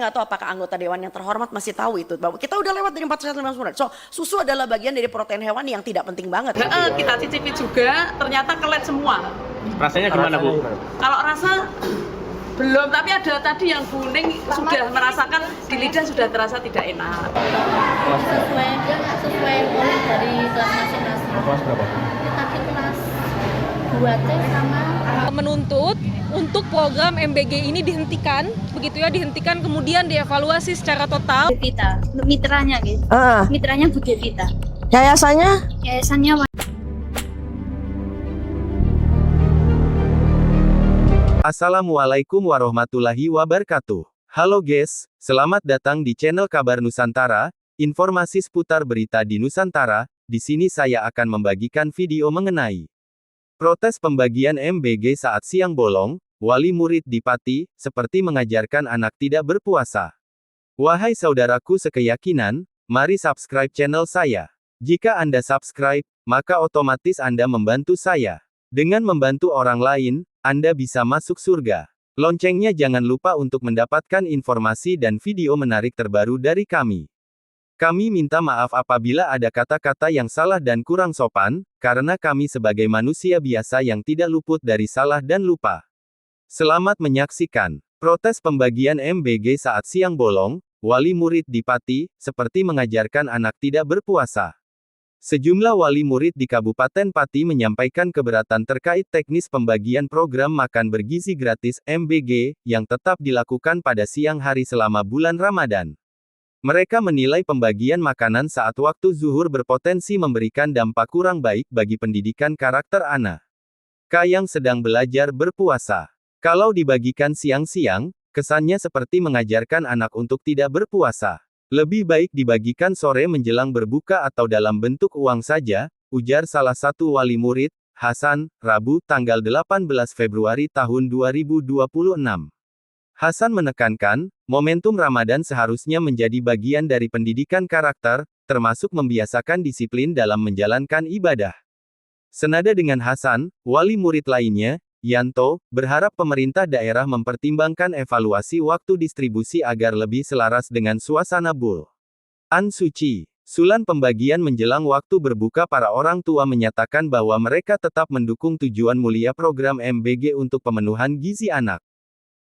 saya nggak tahu apakah anggota dewan yang terhormat masih tahu itu bahwa kita udah lewat dari 4 sehat 5 sempurna. So susu adalah bagian dari protein hewan yang tidak penting banget. Kita cicipi juga, ternyata kelet semua. Rasanya gimana, Bu? Kalau rasa belum, tapi ada tadi yang kuning sudah merasakan di lidah sudah terasa tidak enak. Sesuai pola dari kelas masing-masing. Kelas berapa? Tadi kelas 2T sama menuntut untuk program MBG ini dihentikan, begitu ya, dihentikan kemudian dievaluasi secara total. Devita, untuk mitranya gitu. Mitranya Bu Devita. Yayasannya? Yayasannya Assalamualaikum warahmatullahi wabarakatuh. Halo guys, selamat datang di channel Kabar Nusantara, informasi seputar berita di Nusantara. Di sini saya akan membagikan video mengenai protes pembagian MBG saat siang bolong, wali murid di Pati, seperti mengajarkan anak tidak berpuasa. Wahai saudaraku sekeyakinan, mari subscribe channel saya. Jika Anda subscribe, maka otomatis Anda membantu saya. Dengan membantu orang lain, Anda bisa masuk surga. Loncengnya jangan lupa untuk mendapatkan informasi dan video menarik terbaru dari kami. Kami minta maaf apabila ada kata-kata yang salah dan kurang sopan, karena kami sebagai manusia biasa yang tidak luput dari salah dan lupa. Selamat menyaksikan protes pembagian MBG saat siang bolong, wali murid di Pati, seperti mengajarkan anak tidak berpuasa. Sejumlah wali murid di Kabupaten Pati menyampaikan keberatan terkait teknis pembagian program makan bergizi gratis MBG, yang tetap dilakukan pada siang hari selama bulan Ramadan. Mereka menilai pembagian makanan saat waktu zuhur berpotensi memberikan dampak kurang baik bagi pendidikan karakter anak yang sedang belajar berpuasa. Kalau dibagikan siang-siang, kesannya seperti mengajarkan anak untuk tidak berpuasa. Lebih baik dibagikan sore menjelang berbuka atau dalam bentuk uang saja, ujar salah satu wali murid, Hasan, Rabu, tanggal 18 Februari tahun 2026. Hasan menekankan, momentum Ramadan seharusnya menjadi bagian dari pendidikan karakter, termasuk membiasakan disiplin dalam menjalankan ibadah. Senada dengan Hasan, wali murid lainnya, Yanto, berharap pemerintah daerah mempertimbangkan evaluasi waktu distribusi agar lebih selaras dengan suasana bulan suci. Sulan pembagian menjelang waktu berbuka, para orang tua menyatakan bahwa mereka tetap mendukung tujuan mulia program MBG untuk pemenuhan gizi anak.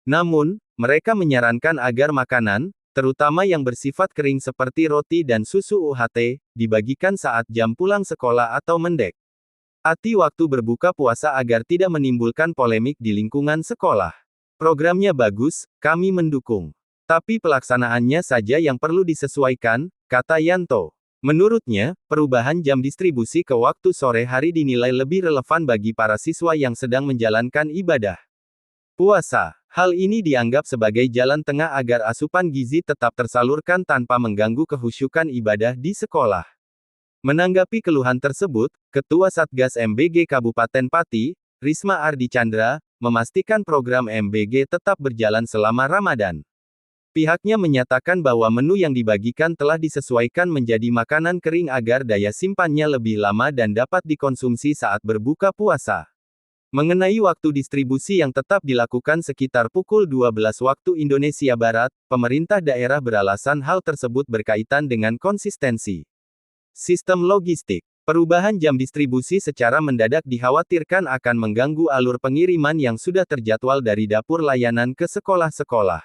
Namun, mereka menyarankan agar makanan, terutama yang bersifat kering seperti roti dan susu UHT, dibagikan saat jam pulang sekolah atau mendekati waktu berbuka puasa agar tidak menimbulkan polemik di lingkungan sekolah. Programnya bagus, kami mendukung. Tapi pelaksanaannya saja yang perlu disesuaikan, kata Yanto. Menurutnya, perubahan jam distribusi ke waktu sore hari dinilai lebih relevan bagi para siswa yang sedang menjalankan ibadah puasa. Hal ini dianggap sebagai jalan tengah agar asupan gizi tetap tersalurkan tanpa mengganggu kehusyukan ibadah di sekolah. Menanggapi keluhan tersebut, Ketua Satgas MBG Kabupaten Pati, Risma Ardi Chandra, memastikan program MBG tetap berjalan selama Ramadan. Pihaknya menyatakan bahwa menu yang dibagikan telah disesuaikan menjadi makanan kering agar daya simpannya lebih lama dan dapat dikonsumsi saat berbuka puasa. Mengenai waktu distribusi yang tetap dilakukan sekitar pukul 12 waktu Indonesia Barat, pemerintah daerah beralasan hal tersebut berkaitan dengan konsistensi sistem logistik. Perubahan jam distribusi secara mendadak dikhawatirkan akan mengganggu alur pengiriman yang sudah terjadwal dari dapur layanan ke sekolah-sekolah.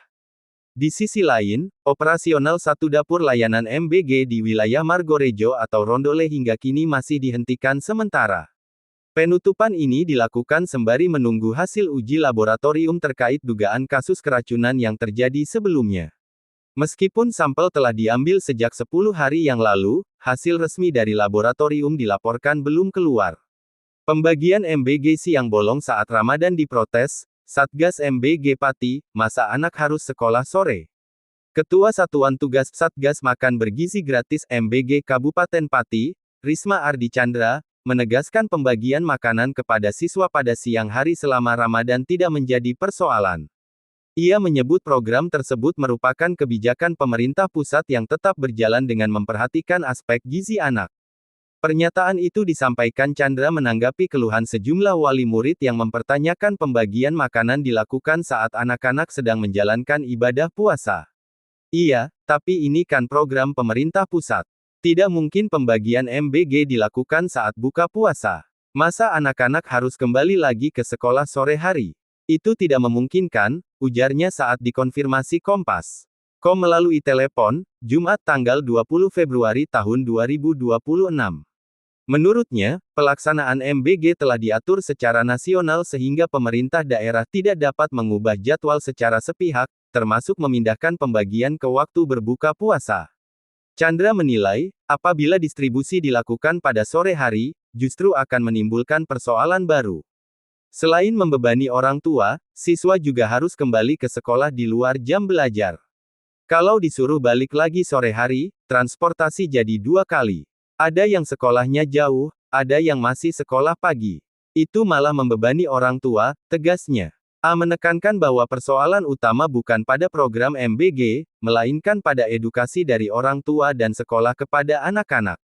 Di sisi lain, operasional satu dapur layanan MBG di wilayah Margorejo atau Rondole hingga kini masih dihentikan sementara. Penutupan ini dilakukan sembari menunggu hasil uji laboratorium terkait dugaan kasus keracunan yang terjadi sebelumnya. Meskipun sampel telah diambil sejak 10 hari yang lalu, hasil resmi dari laboratorium dilaporkan belum keluar. Pembagian MBG siang bolong saat Ramadan diprotes, Satgas MBG Pati, masa anak harus sekolah sore? Ketua Satuan Tugas Satgas Makan Bergizi Gratis MBG Kabupaten Pati, Risma Ardi Chandra, menegaskan pembagian makanan kepada siswa pada siang hari selama Ramadan tidak menjadi persoalan. Ia menyebut program tersebut merupakan kebijakan pemerintah pusat yang tetap berjalan dengan memperhatikan aspek gizi anak. Pernyataan itu disampaikan Chandra menanggapi keluhan sejumlah wali murid yang mempertanyakan pembagian makanan dilakukan saat anak-anak sedang menjalankan ibadah puasa. Iya, tapi ini kan program pemerintah pusat. Tidak mungkin pembagian MBG dilakukan saat buka puasa. Masa anak-anak harus kembali lagi ke sekolah sore hari? Itu tidak memungkinkan, ujarnya saat dikonfirmasi Kompas. Melalui telepon, Jumat tanggal 20 Februari tahun 2026. Menurutnya, pelaksanaan MBG telah diatur secara nasional sehingga pemerintah daerah tidak dapat mengubah jadwal secara sepihak, termasuk memindahkan pembagian ke waktu berbuka puasa. Chandra menilai, apabila distribusi dilakukan pada sore hari, justru akan menimbulkan persoalan baru. Selain membebani orang tua, siswa juga harus kembali ke sekolah di luar jam belajar. Kalau disuruh balik lagi sore hari, transportasi jadi 2 kali. Ada yang sekolahnya jauh, ada yang masih sekolah pagi. Itu malah membebani orang tua, tegasnya. Menekankan bahwa persoalan utama bukan pada program MBG, melainkan pada edukasi dari orang tua dan sekolah kepada anak-anak.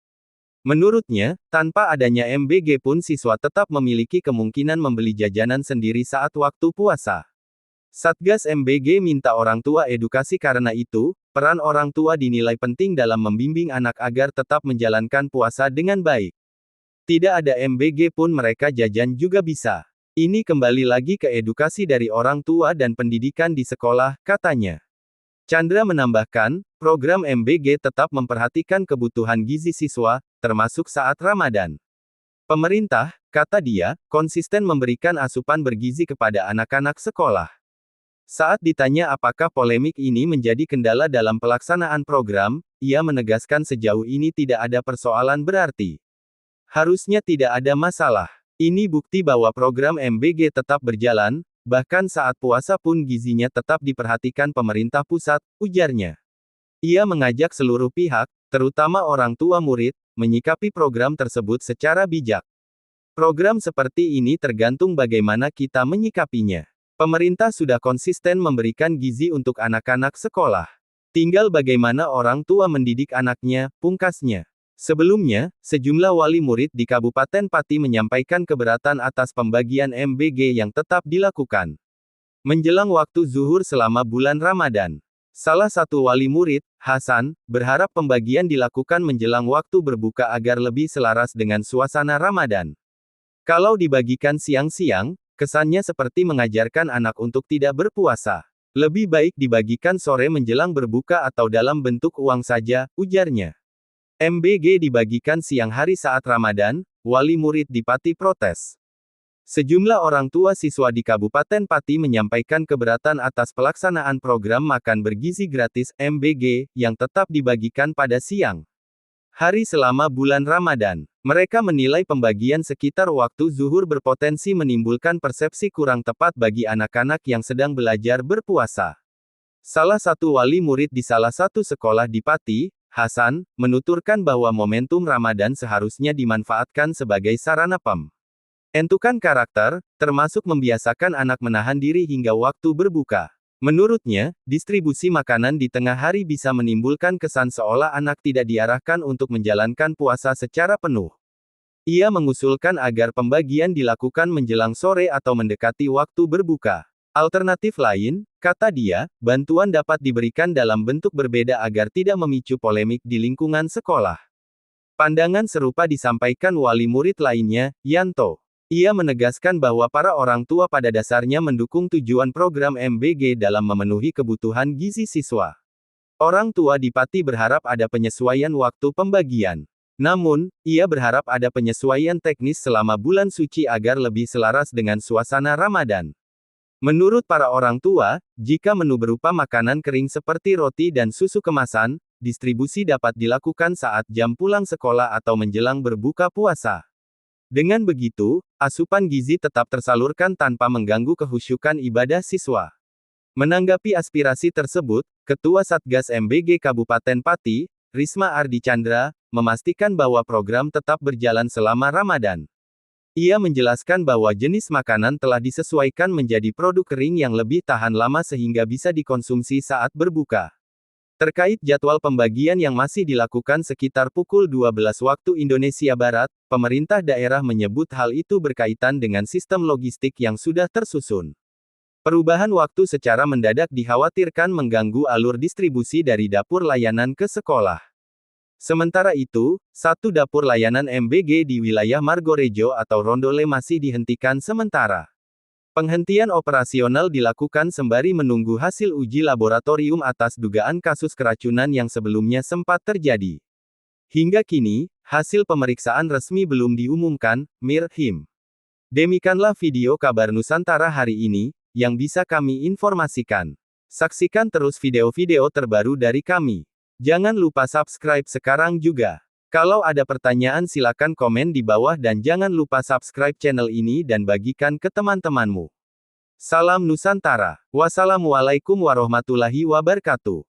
Menurutnya, tanpa adanya MBG pun siswa tetap memiliki kemungkinan membeli jajanan sendiri saat waktu puasa. Satgas MBG minta orang tua edukasi karena itu, peran orang tua dinilai penting dalam membimbing anak agar tetap menjalankan puasa dengan baik. Tidak ada MBG pun mereka jajan juga bisa. Ini kembali lagi ke edukasi dari orang tua dan pendidikan di sekolah, katanya. Chandra menambahkan, program MBG tetap memperhatikan kebutuhan gizi siswa, termasuk saat Ramadan. Pemerintah, kata dia, konsisten memberikan asupan bergizi kepada anak-anak sekolah. Saat ditanya apakah polemik ini menjadi kendala dalam pelaksanaan program, ia menegaskan sejauh ini tidak ada persoalan berarti. Harusnya tidak ada masalah. Ini bukti bahwa program MBG tetap berjalan, bahkan saat puasa pun gizinya tetap diperhatikan pemerintah pusat, ujarnya. Ia mengajak seluruh pihak, terutama orang tua murid, menyikapi program tersebut secara bijak. Program seperti ini tergantung bagaimana kita menyikapinya. Pemerintah sudah konsisten memberikan gizi untuk anak-anak sekolah. Tinggal bagaimana orang tua mendidik anaknya, pungkasnya. Sebelumnya, sejumlah wali murid di Kabupaten Pati menyampaikan keberatan atas pembagian MBG yang tetap dilakukan menjelang waktu zuhur selama bulan Ramadan. Salah satu wali murid, Hasan, berharap pembagian dilakukan menjelang waktu berbuka agar lebih selaras dengan suasana Ramadan. Kalau dibagikan siang-siang, kesannya seperti mengajarkan anak untuk tidak berpuasa. Lebih baik dibagikan sore menjelang berbuka atau dalam bentuk uang saja, ujarnya. MBG dibagikan siang hari saat Ramadan, wali murid di Pati protes. Sejumlah orang tua siswa di Kabupaten Pati menyampaikan keberatan atas pelaksanaan program makan bergizi gratis MBG yang tetap dibagikan pada siang hari selama bulan Ramadan. Mereka menilai pembagian sekitar waktu zuhur berpotensi menimbulkan persepsi kurang tepat bagi anak-anak yang sedang belajar berpuasa. Salah satu wali murid di salah satu sekolah di Pati, Hasan, menuturkan bahwa momentum Ramadan seharusnya dimanfaatkan sebagai sarana pembentukan karakter, termasuk membiasakan anak menahan diri hingga waktu berbuka. Menurutnya, distribusi makanan di tengah hari bisa menimbulkan kesan seolah anak tidak diarahkan untuk menjalankan puasa secara penuh. Ia mengusulkan agar pembagian dilakukan menjelang sore atau mendekati waktu berbuka. Alternatif lain, kata dia, bantuan dapat diberikan dalam bentuk berbeda agar tidak memicu polemik di lingkungan sekolah. Pandangan serupa disampaikan wali murid lainnya, Yanto. Ia menegaskan bahwa para orang tua pada dasarnya mendukung tujuan program MBG dalam memenuhi kebutuhan gizi siswa. Orang tua di Pati berharap ada penyesuaian waktu pembagian. Namun, ia berharap ada penyesuaian teknis selama bulan suci agar lebih selaras dengan suasana Ramadan. Menurut para orang tua, jika menu berupa makanan kering seperti roti dan susu kemasan, distribusi dapat dilakukan saat jam pulang sekolah atau menjelang berbuka puasa. Dengan begitu, asupan gizi tetap tersalurkan tanpa mengganggu kehusyukan ibadah siswa. Menanggapi aspirasi tersebut, Ketua Satgas MBG Kabupaten Pati, Risma Ardi Chandra, memastikan bahwa program tetap berjalan selama Ramadan. Ia menjelaskan bahwa jenis makanan telah disesuaikan menjadi produk kering yang lebih tahan lama sehingga bisa dikonsumsi saat berbuka. Terkait jadwal pembagian yang masih dilakukan sekitar pukul 12 waktu Indonesia Barat, pemerintah daerah menyebut hal itu berkaitan dengan sistem logistik yang sudah tersusun. Perubahan waktu secara mendadak dikhawatirkan mengganggu alur distribusi dari dapur layanan ke sekolah. Sementara itu, satu dapur layanan MBG di wilayah Margorejo atau Rondole masih dihentikan sementara. Penghentian operasional dilakukan sembari menunggu hasil uji laboratorium atas dugaan kasus keracunan yang sebelumnya sempat terjadi. Hingga kini, hasil pemeriksaan resmi belum diumumkan, Mir Him. Demikianlah video kabar Nusantara hari ini, yang bisa kami informasikan. Saksikan terus video-video terbaru dari kami. Jangan lupa subscribe sekarang juga. Kalau ada pertanyaan silakan komen di bawah dan jangan lupa subscribe channel ini dan bagikan ke teman-temanmu. Salam Nusantara. Wassalamualaikum warahmatullahi wabarakatuh.